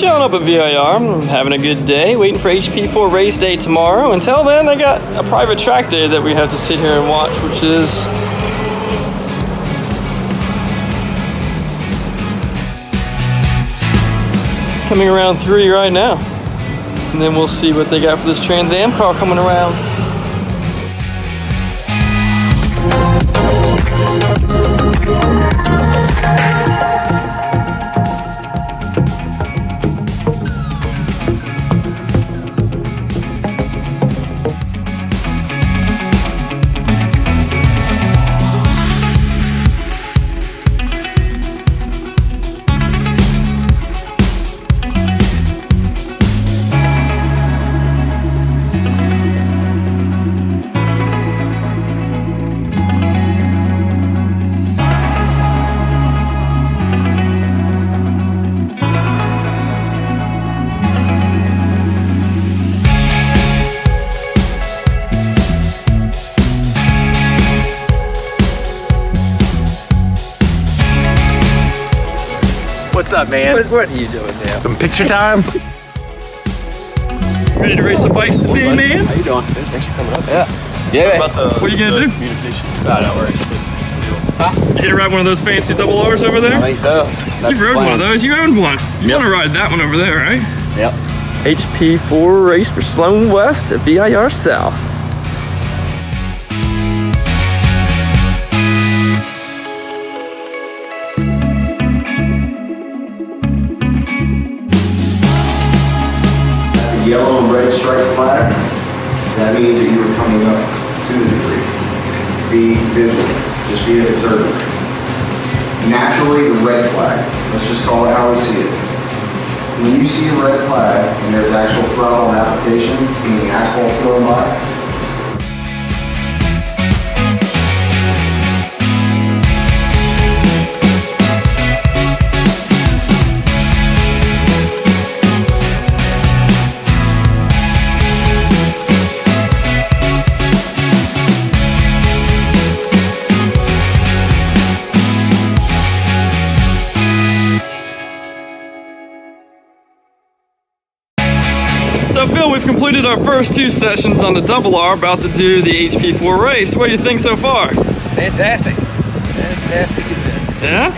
chilling up at VIR. I'm having a good day, waiting for HP4 Race Day tomorrow. Until then, I got a private track day that we have to sit here and watch, which is coming around 3 right now. And then we'll see what they got for this Trans Am car coming around. What's up, man? What are you doing now? Some picture time? Ready to race the bikes today, man? How you doing? Thanks for coming up. Yeah. What are you gonna do? Communication. Don't worry. You gonna ride one of those fancy double R's over there? I think so. You've rode one of those. You owned one. You want to ride that one over there, right? Yep. HP4 race for Salem West at VIR South. Yellow and red stripe flag, that means that you are coming up to the degree. Be vigilant, just be observant. Naturally, the red flag, let's just call it how we see it. When you see a red flag and there's actual throttle application, meaning asphalt thrown by, So Phil, we've completed our first 2 sessions on the double R, about to do the HP4 race. What do you think so far? Fantastic. Fantastic event. Yeah?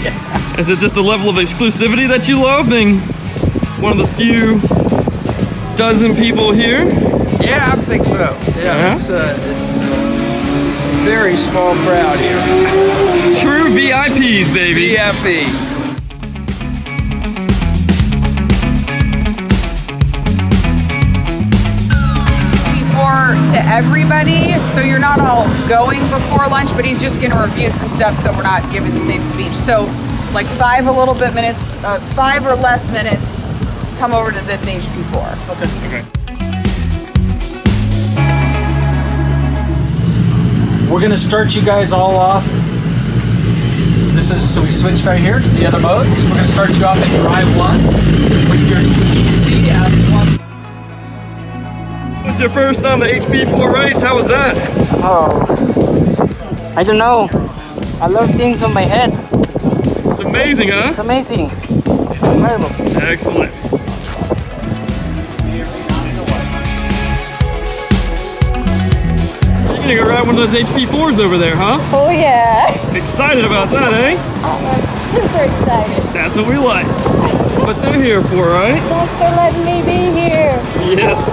Yeah. Is it just a level of exclusivity that you love, being one of the few dozen people here? Yeah, I think so. Yeah, it's a very small crowd here. True VIPs, baby. VIP. To everybody, so you're not all going before lunch, but he's just going to review some stuff, so we're not giving the same speech. So, like 5 or less minutes, come over to this HP4. Okay. We're gonna start you guys all off. So we switched right here to the other modes. We're gonna start you off at drive 1 with your TC at plus. What's your first on the HP4 race? How was that? Oh, I don't know. I love things on my head. It's amazing, huh? It's amazing. It's incredible. Excellent. So you're gonna go ride one of those HP4s over there, huh? Oh yeah, Excited about that, eh? I'm super excited. That's what we like. That's what they're here for, right? Thanks for letting me be here. Yes.